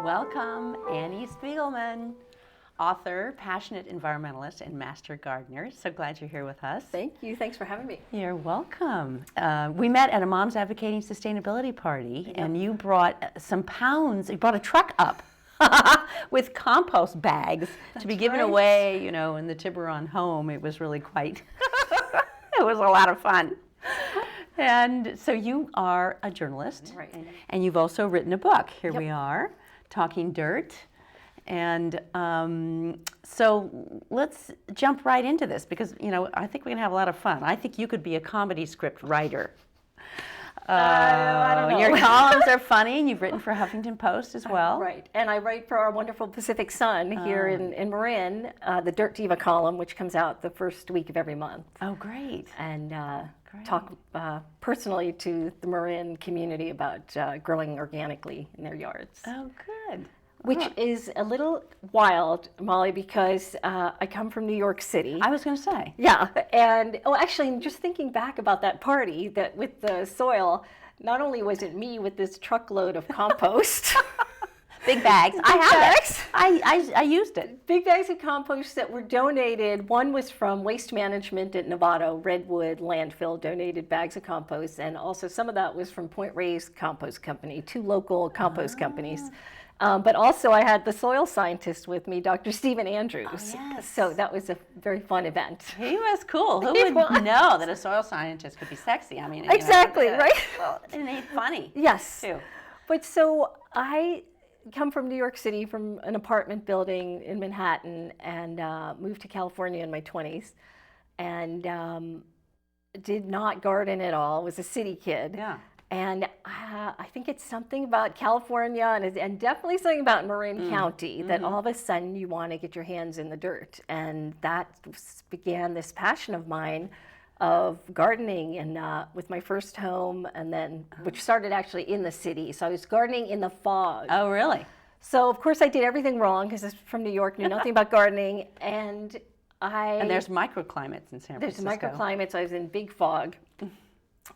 Welcome, Annie Spiegelman, author, passionate environmentalist, and master gardener. So glad you're here with us. Thank you. Thanks for having me. You're welcome. We met at a Moms Advocating Sustainability party, and you brought some pounds, you brought a truck up with compost bags to be given away, you know, in the Tiburon home. It was really quite, it was a lot of fun. And so you are a journalist, Right. And you've also written a book. Here we are, Talking Dirt. And so let's jump right into this because, you know, I think we're going to have a lot of fun. I think you could be a comedy script writer. I don't know. Your columns are funny, and you've written for Huffington Post as well. Right. And I write for our wonderful Pacific Sun here in Marin, the Dirt Diva column, which comes out the first week of every month. Oh, great. And talk personally to the Marin community about growing organically in their yards. Oh, good. Which is a little wild, Molly, because I come from New York City. I was going to say. Yeah, and actually, just thinking back about that party, that with the soil, not only was it me with this truckload of compost, big bags. I have it. I used it. Big bags of compost that were donated. One was from Waste Management at Novato, Redwood landfill donated bags of compost, and also some of that was from Point Reyes Compost Company, two local compost companies. But also I had the soil scientist with me, Dr. Stephen Andrews. Oh, yes. So that was a very fun event. He was cool. Who would know that a soil scientist could be sexy? I mean, exactly, right? Well, and he's funny. Yes. Too. But so I come from New York City, from an apartment building in Manhattan, and moved to California in my 20s, and did not garden at all. Was a city kid. Yeah. And I think it's something about California and definitely something about Marin County that all of a sudden you want to get your hands in the dirt. And that began this passion of mine of gardening and with my first home, and then which started actually in the city. So I was gardening in the fog. Oh, really? So of course I did everything wrong because I'm from New York, knew nothing about gardening. And there's microclimates in San Francisco. There's microclimates. I was in big fog.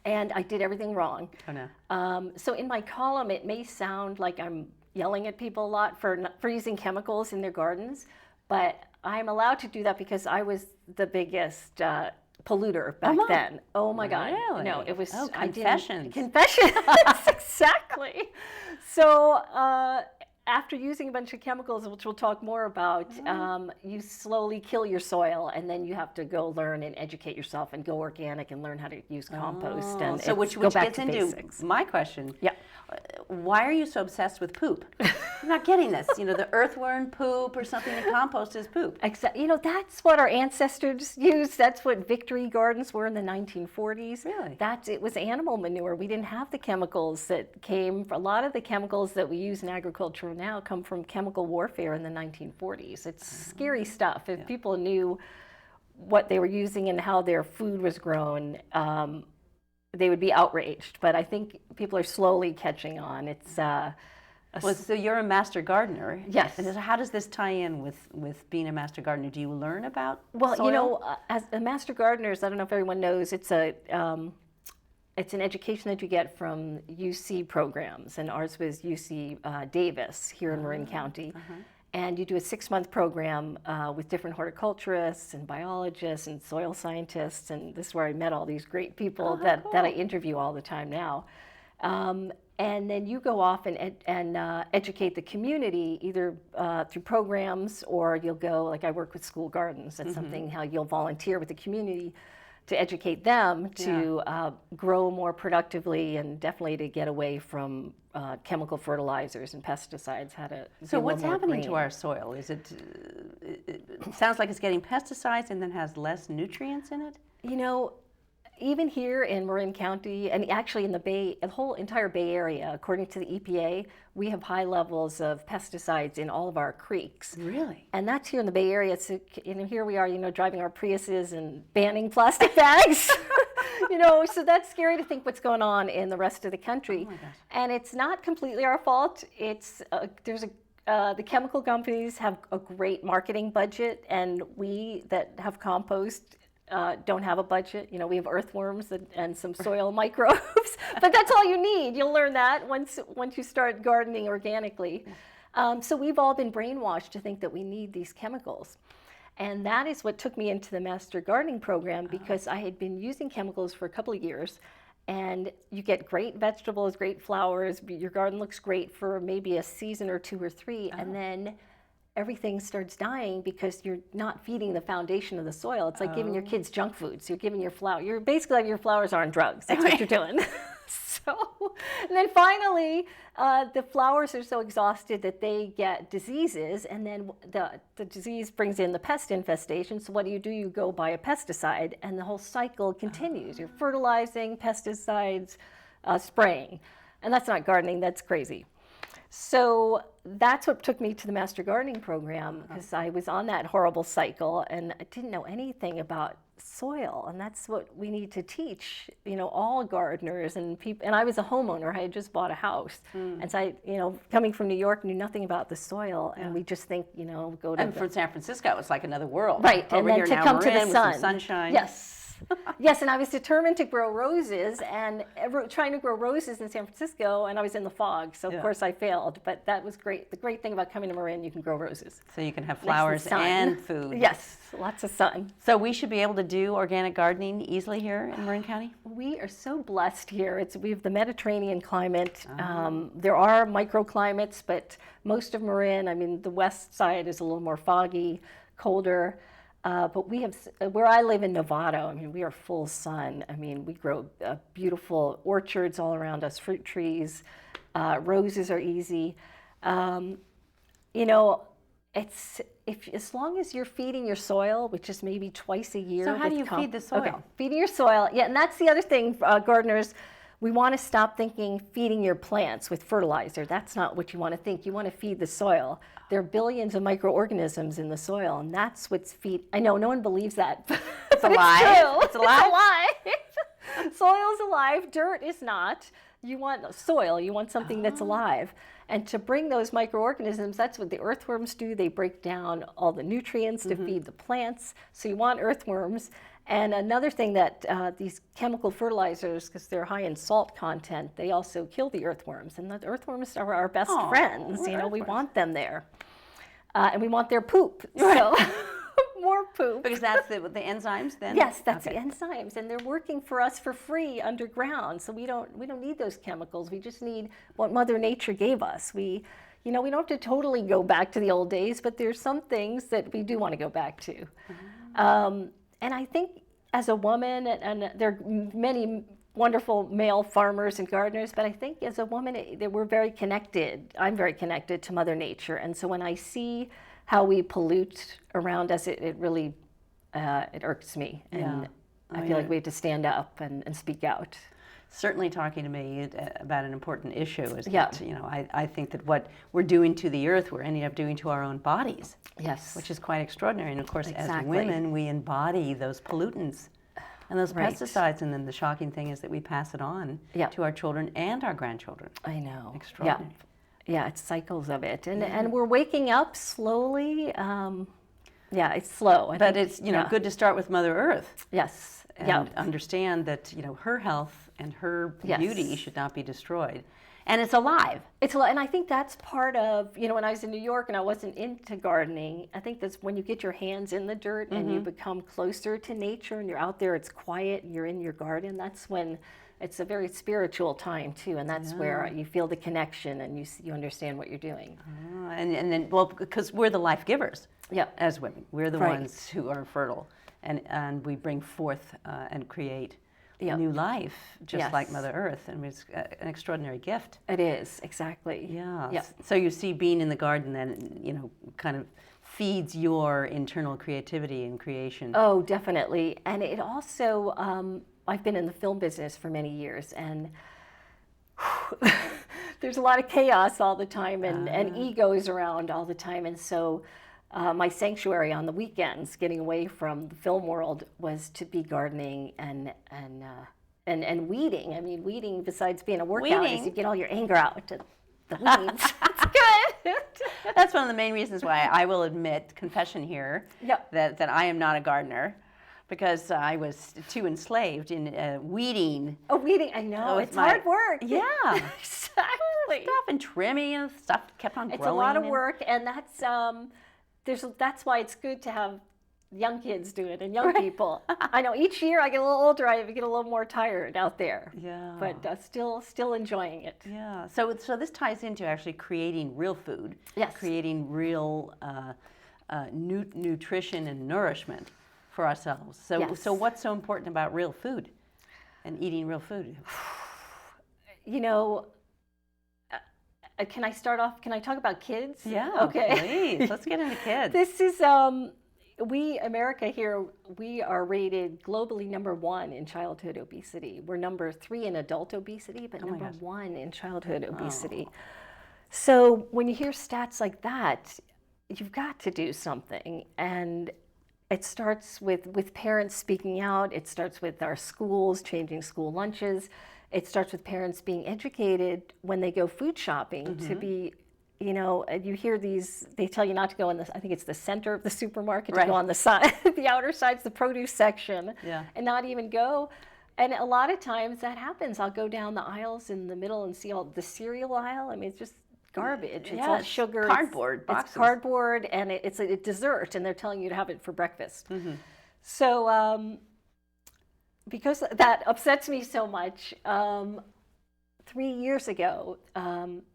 And I did everything wrong. Oh, no. So in my column, it may sound like I'm yelling at people a lot for using chemicals in their gardens, but I'm allowed to do that because I was the biggest polluter back then. Oh my God! Really? No, it was confessions. Confessions, exactly. So after using a bunch of chemicals, which we'll talk more about, you slowly kill your soil, and then you have to go learn and educate yourself and go organic and learn how to use compost. And so which gets into my question. Yeah. Why are you so obsessed with poop? I'm not getting this. You know, the earthworm poop or something, the compost is poop. You know, that's what our ancestors used. That's what victory gardens were in the 1940s. Really? It was animal manure. We didn't have the chemicals that came. A lot of the chemicals that we use in agriculture now come from chemical warfare in the 1940s. It's scary stuff. If people knew what they were using and how their food was grown, they would be outraged. But I think people are slowly catching on. It's so you're a master gardener. Yes. And how does this tie in with being a master gardener? Do you learn about soil? You know, as a master gardener, I don't know if everyone knows, it's an education that you get from UC programs, and ours was UC Davis here in Marin County. And you do a 6-month program with different horticulturists and biologists and soil scientists, and this is where I met all these great people that I interview all the time now. And then you go off and educate the community either through programs, or you'll go, like I work with school gardens. That's something how you'll volunteer with the community to educate them to grow more productively and definitely to get away from chemical fertilizers and pesticides. So what's happening to our soil? Is it sounds like it's getting pesticides and then has less nutrients in it? You know, even here in Marin County, and actually in the whole entire Bay Area, according to the EPA, we have high levels of pesticides in all of our creeks. Really? And that's here in the Bay Area. So, here we are, driving our Priuses and banning plastic bags. So that's scary to think what's going on in the rest of the country. Oh my gosh. And it's not completely our fault. It's the chemical companies have a great marketing budget, and we that have compost don't have a budget. We have earthworms and some soil microbes, but that's all you need. You'll learn that once you start gardening organically. So we've all been brainwashed to think that we need these chemicals. And that is what took me into the Master Gardening program, because I had been using chemicals for a couple of years, and you get great vegetables, great flowers, your garden looks great for maybe a season or 2 or 3, and then everything starts dying because you're not feeding the foundation of the soil. It's like giving your kids junk foods. You're giving your flower, you're basically like your flowers are on drugs. That's what you're doing. So, and then finally, the flowers are so exhausted that they get diseases, and then the disease brings in the pest infestation. So what do? You go buy a pesticide, and the whole cycle continues. You're fertilizing, pesticides, spraying. And that's not gardening, that's crazy. So that's what took me to the Master Gardening program, because I was on that horrible cycle and I didn't know anything about soil, and that's what we need to teach, all gardeners and people. And I was a homeowner; I had just bought a house, and so I, coming from New York, knew nothing about the soil, and we just think, go to. And from San Francisco, it's like another world, right? Over and here then to now, come to Marin the with sun, some sunshine. yes. Yes, and I was determined to grow roses, and trying to grow roses in San Francisco, and I was in the fog, so of course I failed. But that was great. The great thing about coming to Marin, you can grow roses. So you can have flowers and food. Yes, lots of sun. So we should be able to do organic gardening easily here in Marin County? We are so blessed here. We have the Mediterranean climate. There are microclimates, but most of Marin, the west side is a little more foggy, colder. But we have, where I live in Novato, we are full sun. We grow beautiful orchards all around us, fruit trees, roses are easy. As long as you're feeding your soil, which is maybe twice a year. So how do you feed the soil? Okay, feeding your soil, and that's the other thing, gardeners. We want to stop thinking feeding your plants with fertilizer. That's not what you want to think. You want to feed the soil. There are billions of microorganisms in the soil, and that's what's feed. I know no one believes that, but it's alive. It's true. It's alive. Soil's alive. Dirt is not. You want soil. You want something that's alive. And to bring those microorganisms, that's what the earthworms do. They break down all the nutrients to feed the plants. So you want earthworms. And another thing that these chemical fertilizers, because they're high in salt content, they also kill the earthworms. And the earthworms are our best friends. We want them there. And we want their poop. So more poop. Because that's the enzymes then? Yes, that's the enzymes. And they're working for us for free underground. So we don't need those chemicals. We just need what Mother Nature gave us. We don't have to totally go back to the old days, but there's some things that we do want to go back to. And I think as a woman, and there are many wonderful male farmers and gardeners, but I think as a woman, we're very connected. I'm very connected to Mother Nature. And so when I see how we pollute around us, it really, it irks me. And I feel like we have to stand up and speak out. Certainly talking to me about an important issue is that, I think that what we're doing to the earth, we're ending up doing to our own bodies. Yes. Which is quite extraordinary. And of course, as women, we embody those pollutants and those pesticides. And then the shocking thing is that we pass it on to our children and our grandchildren. I know. Extraordinary. Yeah, it's cycles of it. And we're waking up slowly. It's slow. But it's, good to start with Mother Earth. Yes. And understand that, her health and her beauty should not be destroyed. And it's alive. It's alive. And I think that's part of, when I was in New York and I wasn't into gardening, I think that's when you get your hands in the dirt and you become closer to nature and you're out there, it's quiet, and you're in your garden, that's when it's a very spiritual time too. And that's where you feel the connection and you understand what you're doing. And then, because we're the life givers as women. We're the ones who are fertile. And we bring forth and create new life, just like Mother Earth. And it's an extraordinary gift. It is, exactly. Yeah. So you see being in the garden then, kind of feeds your internal creativity and creation. Oh, definitely. And it also, I've been in the film business for many years, and there's a lot of chaos all the time and egos around all the time. And so my sanctuary on the weekends, getting away from the film world, was to be gardening and weeding. Weeding, besides being a workout, is you get all your anger out. The weeds. It's good. That's one of the main reasons why I will admit, confession here, that I am not a gardener. Because I was too enslaved in weeding. Oh, weeding, I know. It's hard work. Yeah. Exactly. Exactly. stuff and trimming and stuff kept on growing. It's a lot of work, and that's why it's good to have young kids do it and young people. I know each year I get a little older, I get a little more tired out there. Yeah. But still enjoying it. Yeah. So this ties into actually creating real food. Yes. Creating real nutrition and nourishment for ourselves. So Yes. so what's so important about real food and eating real food? You know, can I start off? Can I talk about kids? Yeah. Okay. Please. Let's get into kids. This is America here, we are rated globally #1 in childhood obesity. We're #3 in adult obesity, but #1 in childhood obesity. So when you hear stats like that, you've got to do something. And it starts with parents speaking out. It starts with our schools changing school lunches. It starts with parents being educated when they go food shopping to be, you know, you hear these, they tell you not to go in I think it's the center of the supermarket, to go on the side, the outer side's the produce section, and not even go. And a lot of times that happens. I'll go down the aisles in the middle and see all the cereal aisle. I mean, it's just garbage. It's all sugar. Cardboard boxes. It's cardboard, and it's a dessert, and they're telling you to have it for breakfast. So because that upsets me so much, 3 years ago,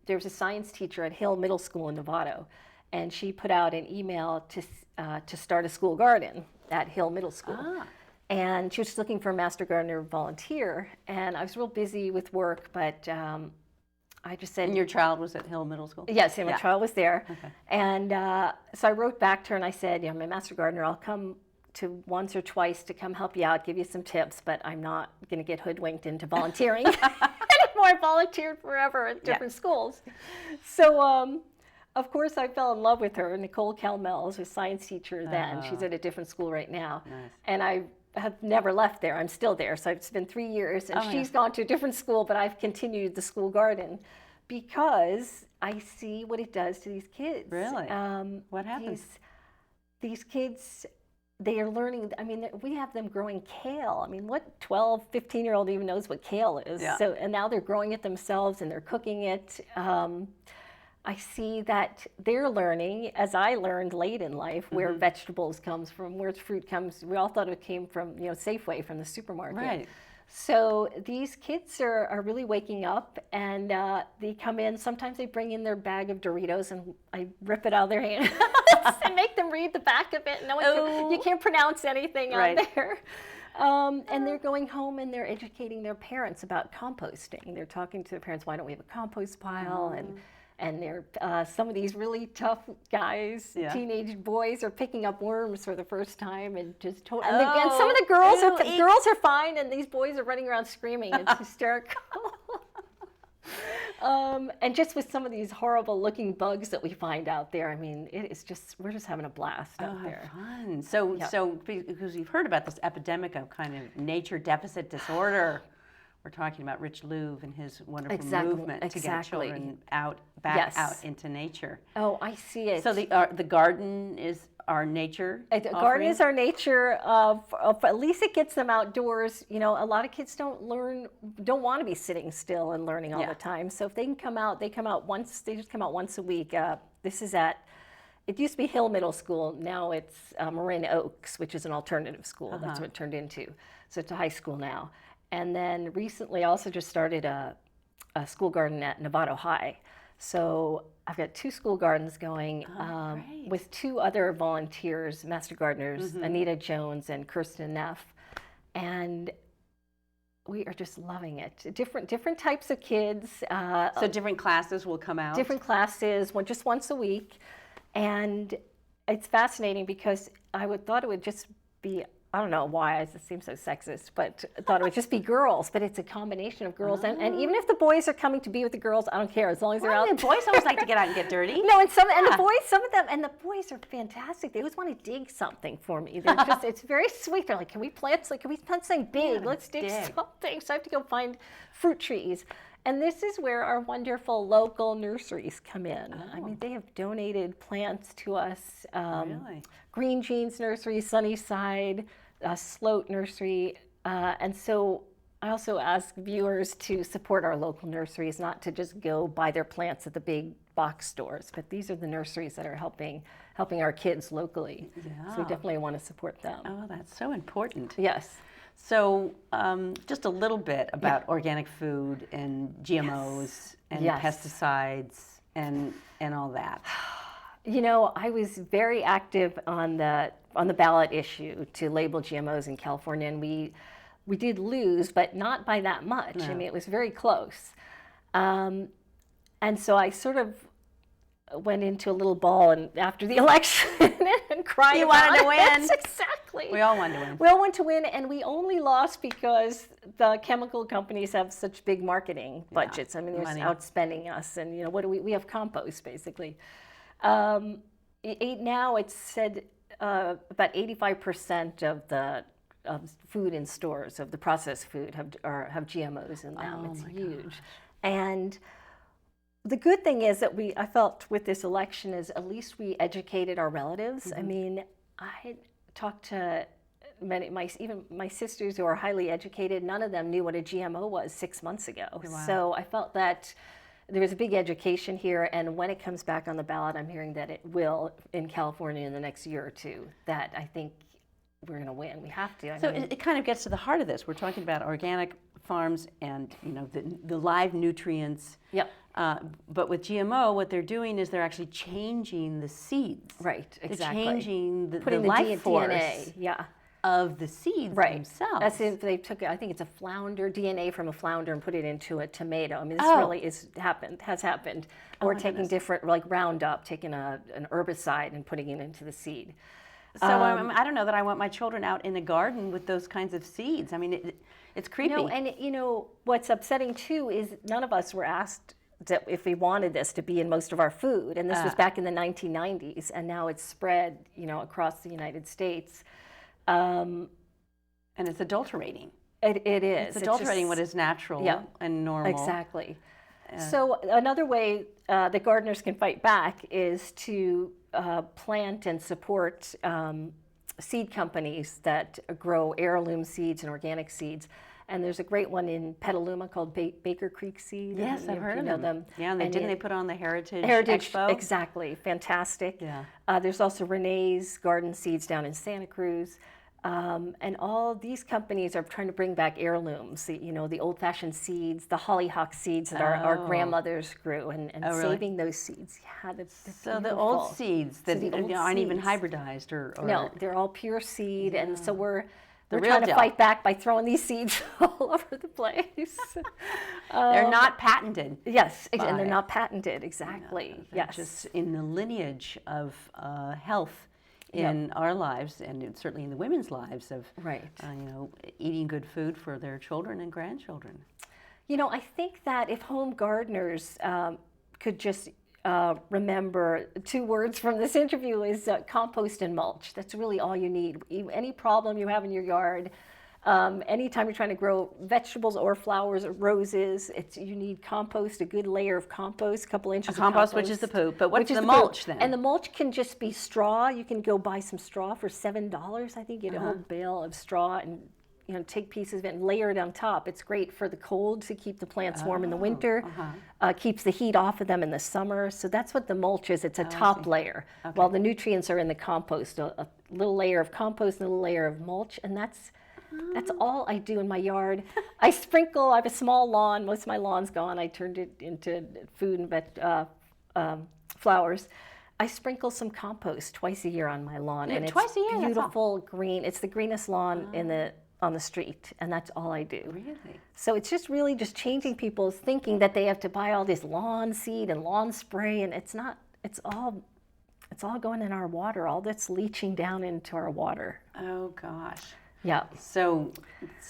there was a science teacher at Hill Middle School in Novato, and she put out an email to start a school garden at Hill Middle School. And she was just looking for a Master Gardener volunteer, and I was real busy with work, but I just said... And your child was at Hill Middle School? Yes, and my child was there. And so I wrote back to her and I said, I'm a Master Gardener, I'll come to once or twice to come help you out, give you some tips, but I'm not going to get hoodwinked into volunteering anymore. I volunteered forever at different schools. So, of course, I fell in love with her. Nicole Kelmel was a science teacher then. She's at a different school right now. And I have never left there. I'm still there. So it's been 3 years, and she's gone to a different school, but I've continued the school garden because I see what it does to these kids. Really? What happens? These kids... They are learning, I mean, we have them growing kale. I mean, what 12, 15-year-old even knows what kale is? So, and now they're growing it themselves and they're cooking it. I see that they're learning, as I learned late in life, where vegetables comes from, where fruit comes. We all thought it came from, Safeway, from the supermarket. Right. So these kids are really waking up, and they come in. Sometimes they bring in their bag of Doritos, and I rip it out of their hand and make them read the back of it. You can't pronounce anything on there. And they're going home and they're educating their parents about composting. They're talking to their parents, why don't we have a compost pile? And they're some of these really tough guys, teenage boys, are picking up worms for the first time, and just and some of the girls are fine, and these boys are running around screaming. It's hysterical. And just with some of these horrible looking bugs that we find out there, I mean, we're just having a blast out there. Fun. So because you've heard about this epidemic of kind of nature deficit disorder. We're talking about Rich Louv and his wonderful movement to get children back out into nature. Oh, I see it. So the garden is our nature. The garden is our nature. At least it gets them outdoors. A lot of kids don't want to be sitting still and learning all the time. So if they can come out, they come out once. They just come out once a week. This is it used to be Hill Middle School. Now it's Marin Oaks, which is an alternative school. That's what it turned into. So it's a high school now. And then recently I also just started a school garden at Novato High. So I've got 2 school gardens going with 2 other volunteers, Master Gardeners, Anita Jones and Kirsten Neff. And we are just loving it. Different types of kids. So different classes will come out? Different classes, just once a week. And it's fascinating because I thought it would just be, I don't know why, it seems so sexist, but I thought it would just be girls, but it's a combination of girls. And even if the boys are coming to be with the girls, I don't care, as long as they're out. The boys always like to get out and get dirty. No, and the boys are fantastic. They always want to dig something for me. They're just, it's very sweet. They're like, can we plant something big? Let's dig something. So I have to go find fruit trees. And this is where our wonderful local nurseries come in. I mean, they have donated plants to us. Green Jeans Nursery, Sunnyside, Sloat Nursery. And so I also ask viewers to support our local nurseries, not to just go buy their plants at the big box stores, but these are the nurseries that are helping our kids locally. Yeah. So we definitely want to support them. Oh, that's so important. Yes. So just a little bit about organic food and GMOs and pesticides and all that. You know, I was very active on the ballot issue to label GMOs in California, and we did lose, but not by that much. No. I mean, it was very close. And so I sort of went into a little ball and after the election and cried You about wanted to it. win. Yes, exactly. We all wanted to win. We all want to win, and we only lost because the chemical companies have such big marketing budgets. I mean, they're Money. outspending us, and you know, what do we have compost basically. Now it's said about 85% of the food in stores, of the processed food, have GMOs in them. Oh it's my huge. gosh. And the good thing is that I felt with this election is at least we educated our relatives. I mean, I talked to many, even my sisters who are highly educated, none of them knew what a GMO was 6 months ago. Wow. So I felt that there was a big education here, and when it comes back on the ballot, I'm hearing that it will in California in the next year or two, that I think we're going to win. We have to. So it kind of gets to the heart of this. We're talking about organic farms and, you know, the live nutrients. Yep. But with GMO, what they're doing is they're actually changing the seeds. Right, exactly. They're changing the Putting life force DNA, of the seeds themselves. That's it. They took, I think it's a flounder, DNA from a flounder, and put it into a tomato. I mean, this really has happened. Or taking different, like Roundup, taking an herbicide and putting it into the seed. So I don't know that I want my children out in the garden with those kinds of seeds. I mean, it's creepy. No, and you know, what's upsetting too is none of us were asked that if we wanted this to be in most of our food. And this was back in the 1990s, and now it's spread, you know, across the United States. And it's adulterating. It is. It's adulterating what is natural and normal. Exactly. So another way that gardeners can fight back is to plant and support seed companies that grow heirloom seeds and organic seeds. And there's a great one in Petaluma called Baker Creek Seed. Yes, I've heard of them. Yeah, and didn't they put on the Heritage Expo? Exactly, fantastic. Yeah. There's also Renee's Garden Seeds down in Santa Cruz. And all these companies are trying to bring back heirlooms, you know, the old-fashioned seeds, the hollyhock seeds that our grandmothers grew, and saving those seeds. Yeah, that's so beautiful. the old seeds that aren't even hybridized or no, they're all pure seed, and so we're real trying to deal. fight back by throwing these seeds all over the place. They're not patented. Yes, and they're not patented, exactly. They're Yes. just in the lineage of health in our lives, and certainly in the women's lives of you know, eating good food for their children and grandchildren. You know, I think that if home gardeners could just remember 2 words from this interview is compost and mulch. That's really all you need. Any problem you have in your yard, anytime you're trying to grow vegetables or flowers or roses, you need compost, a good layer of compost, a couple inches of compost. Which is the poop, but what's the mulch then? And the mulch can just be straw. You can go buy some straw for $7. I think you get a whole bale of straw and, you know, take pieces of it and layer it on top. It's great for the cold to keep the plants warm in the winter, keeps the heat off of them in the summer. So that's what the mulch is. It's a top layer, while the nutrients are in the compost, a little layer of compost and a little layer of mulch, and that's all I do in my yard. I sprinkle. I have a small lawn. Most of my lawn's gone. I turned it into food and flowers. I sprinkle some compost twice a year on my lawn, and twice a year, it's beautiful green. It's the greenest lawn on the street, and that's all I do. Really? So it's just really just changing people's thinking that they have to buy all this lawn seed and lawn spray, and it's not. It's all going in our water. All that's leaching down into our water. Oh gosh. Yeah. So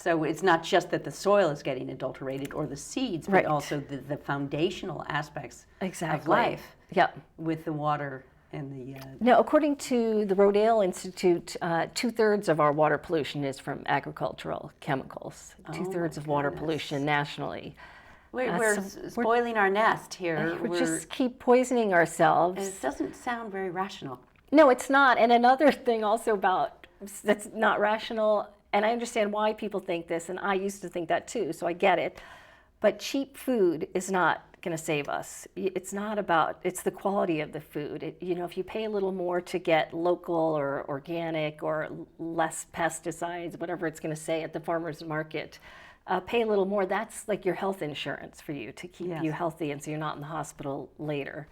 it's not just that the soil is getting adulterated or the seeds, but also the foundational aspects of life. Yep. With the water and the. No, according to the Rodale Institute, 2/3 of our water pollution is from agricultural chemicals. 2/3 of water pollution nationally. We're spoiling our nest here. We just keep poisoning ourselves. And it doesn't sound very rational. No, it's not. And another thing also about that's not rational And I understand why people think this, and I used to think that too, so I get it. But cheap food is not going to save us. It's not about, it's the quality of the food. If you pay a little more to get local or organic or less pesticides, whatever it's going to say at the farmer's market, pay a little more. That's like your health insurance for you to keep you healthy, and so you're not in the hospital later,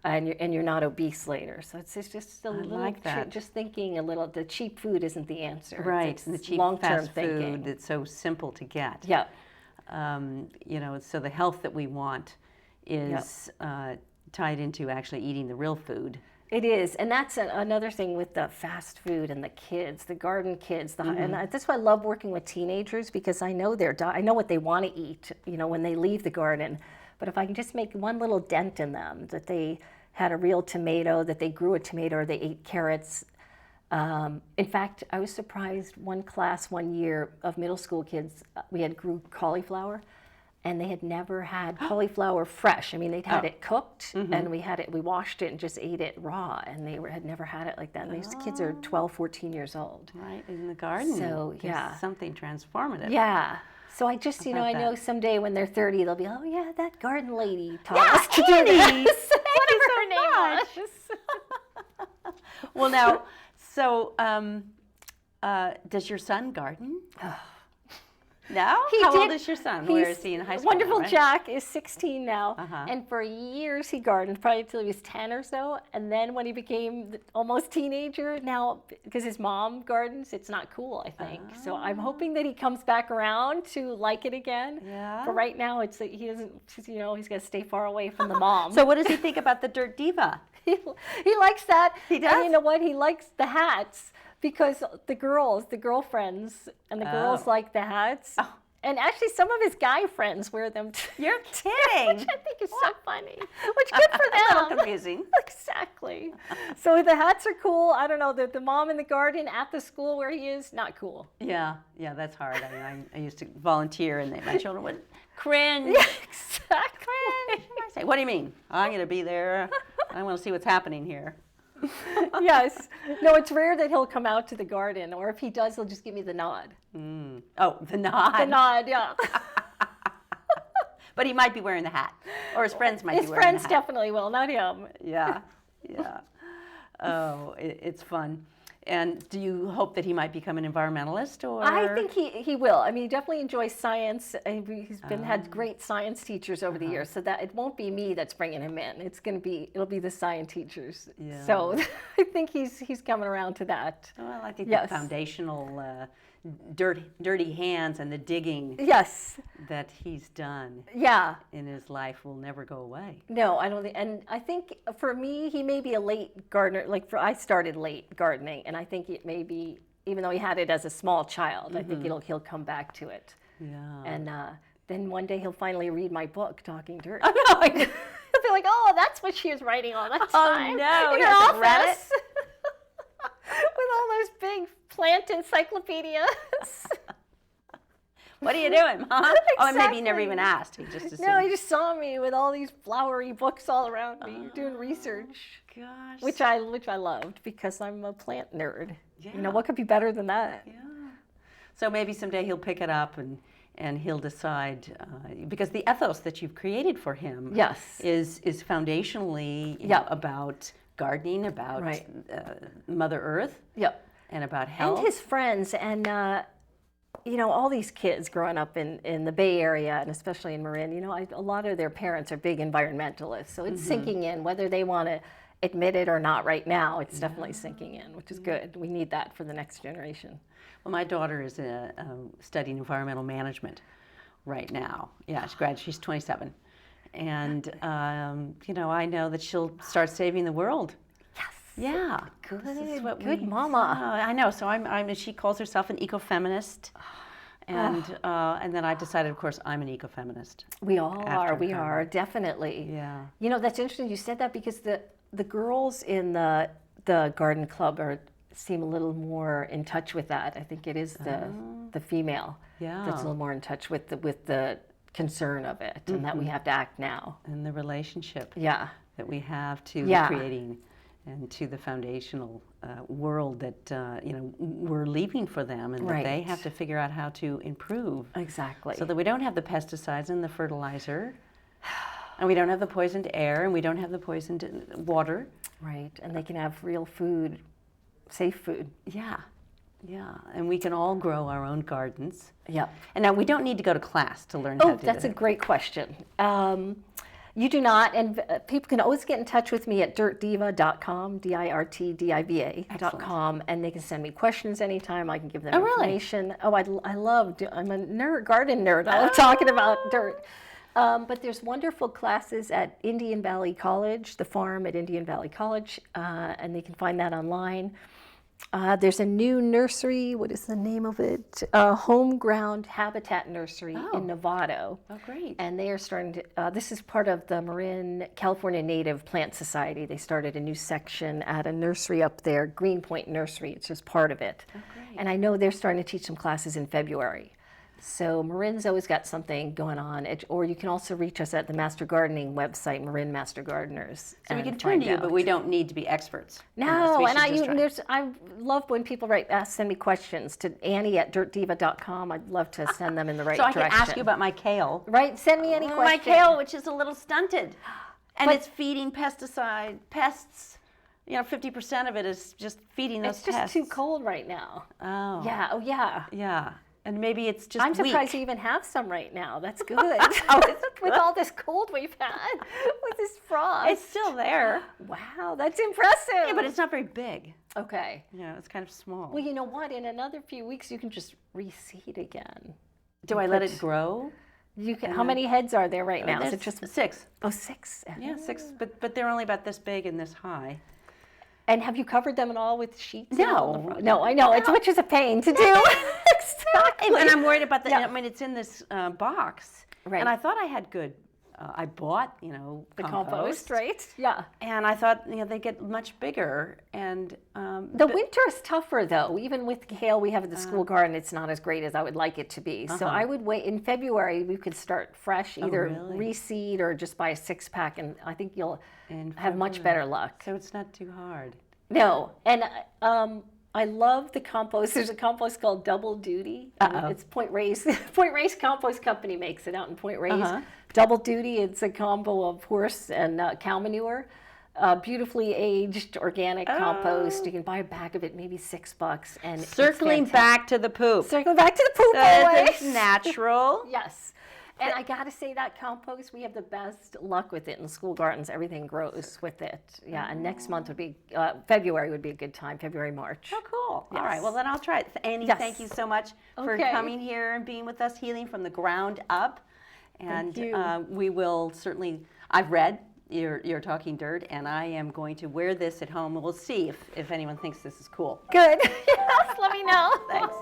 and you're not obese later. So it's just a little like that. Just thinking a little. The cheap food isn't the answer. Right, it's and the cheap long-term fast thinking. food that's so simple to get. Yeah. So the health that we want is tied into actually eating the real food. It is, and that's another thing with the fast food and the kids, the garden kids, and that's why I love working with teenagers, because I know I know what they want to eat, when they leave the garden. But if I can just make one little dent in them, that they had a real tomato, that they grew a tomato, or they ate carrots. In fact, I was surprised, one class one year of middle school kids, we had grew cauliflower, and they had never had cauliflower fresh. I mean, they'd had it cooked, and we washed it and just ate it raw, and they had never had it like that. And these kids are 12, 14 years old. Right, in the garden. So, There's something transformative. Yeah. So I just, I know someday when they're 30, they'll be, oh yeah, that garden lady taught us to do this. Whatever her name was. Well, now, so does your son garden? No? How old is your son? Where is he in high school? Wonderful now, right? Jack is 16 now, and for years he gardened, probably until he was 10 or so, and then when he became almost teenager, now, because his mom gardens, it's not cool, I think. So I'm hoping that he comes back around to like it again. Yeah. But right now, it's like he doesn't, he's got to stay far away from the mom. So what does he think about the Dirt Diva? He likes that. He does? And you know what? He likes the hats. Because the girlfriends, and the girls like the hats. Oh. And actually some of his guy friends wear them too. You're kidding. Which I think is so funny. Which good for them. A little confusing. Exactly. So the hats are cool. I don't know, the mom in the garden at the school where he is, not cool. Yeah, that's hard. I mean, I used to volunteer, and my children would cringe. Yeah, exactly. Cringe. I say, what do you mean? I'm going to be there. I want to see what's happening here. Yes. No, it's rare that he'll come out to the garden, or if he does, he'll just give me the nod. Oh, the nod. The nod, yeah. But he might be wearing the hat, or his friends might be wearing the hat. His friends definitely will, not him. Yeah. Oh, it's fun. And do you hope that he might become an environmentalist, or? I think he will. I mean, he definitely enjoys science. And he's had great science teachers over the years, so that it won't be me that's bringing him in. It'll be the science teachers. Yeah. So I think he's coming around to that. Well, I think the foundational dirty hands and the digging that he's done in his life will never go away. No, I don't think. And I think for me, he may be a late gardener. I started late gardening, and I think it may be, even though he had it as a small child, I think he'll come back to it. Yeah. And then one day he'll finally read my book, Talking Dirt. Oh, no. He'll be like, oh, that's what she was writing all that time. Oh, no. In her office. With all those big plant encyclopedias. What are you doing, Mom? Exactly. Oh, and maybe he never even asked. He just assumed. No, he just saw me with all these flowery books all around me, doing research. Gosh. Which I loved, because I'm a plant nerd. Yeah. What could be better than that? Yeah. So maybe someday he'll pick it up and he'll decide, because the ethos that you've created for him is foundationally about gardening, about Mother Earth, and about health. And his friends, and all these kids growing up in the Bay Area, and especially in Marin, a lot of their parents are big environmentalists, so it's sinking in, whether they want to admit it or not right now, it's definitely sinking in, which is good. We need that for the next generation. Well, my daughter is studying environmental management right now. Yeah, she's 27. And, I know that she'll start saving the world. Yes. Yeah. Good mama. I know. So she calls herself an ecofeminist. And then I decided, of course, I'm an ecofeminist. We all are. We are, definitely. Yeah. That's interesting you said that, because the girls in the garden club seem a little more in touch with that. I think it is the female that's a little more in touch with the concern of it, and that we have to act now. And the relationship that we have to creating and to the foundational world that we're leaving for them, and that they have to figure out how to improve. Exactly. So that we don't have the pesticides and the fertilizer, and we don't have the poisoned air, and we don't have the poisoned water. Right, and they can have real food, safe food. Yeah, and we can all grow our own gardens. Yep. And now we don't need to go to class to learn how to do that. Oh, that's a great question. You do not, and people can always get in touch with me at dirtdiva.com, dirtdiva.com, and they can send me questions anytime. I can give them information. Really? I love, I'm a nerd, garden nerd. I love talking about dirt. But there's wonderful classes at Indian Valley College, the farm at Indian Valley College, and they can find that online. There's a new nursery, what is the name of it? Home Ground Habitat Nursery in Novato. Oh, great. And they are starting to, this is part of the Marin California Native Plant Society. They started a new section at a nursery up there, Greenpoint Nursery. It's just part of it. Oh, great. And I know they're starting to teach some classes in February. So Marin's always got something going on. Or you can also reach us at the Master Gardening website, Marin Master Gardeners. So we can turn to you, but we don't need to be experts. No, and I love when people send me questions to Annie at dirtdiva.com. I'd love to send them in the right direction. So I can ask you about my kale. Right, send me any questions. My kale, which is a little stunted, and it's feeding pests. 50% of it is just feeding those pests. It's just too cold right now. Oh. Yeah. Oh, yeah. Yeah. And maybe it's just I'm surprised you even have some right now. That's good. With all this cold we've had, with this frost. It's still there. Wow, that's impressive. Yeah, but it's not very big. Okay. Yeah, it's kind of small. Well, you know what? In another few weeks, you can just reseed again. Do I let it grow? You can. How many heads are there right now? Is it just 6? Oh, 6. Yeah, 6. But they're only about this big and this high. And have you covered them at all with sheets? No. No, I know. It's which is a pain to do. Exactly. And I'm worried about that. I mean, it's in this box. Right. And I thought I had good, I bought, the compost, right? Yeah. And I thought, they get much bigger. And the winter is tougher, though. Even with kale we have at the school garden, it's not as great as I would like it to be. So I would wait. In February, we could start fresh, either reseed or just buy a 6-pack, and I think you'll have much better luck. So it's not too hard. No. And I love the compost. There's a compost called Double Duty. It's Point Reyes. Point Reyes Compost Company makes it out in Point Reyes. Double Duty, it's a combo of horse and cow manure. Beautifully aged organic compost. You can buy a bag of it, maybe $6. And circling back to the poop. Circling back to the poop always. It's natural. Yes. And I got to say, that compost, we have the best luck with it in school gardens. Everything grows with it. Yeah, and next month would be, February would be a good time, February, March. Oh, cool. Yes. All right, well, then I'll try it. Annie, thank you so much for coming here and being with us, healing from the ground up. And we will certainly, I've read You're Talking Dirt, and I am going to wear this at home. We'll see if anyone thinks this is cool. Good. Yes, let me know. Thanks.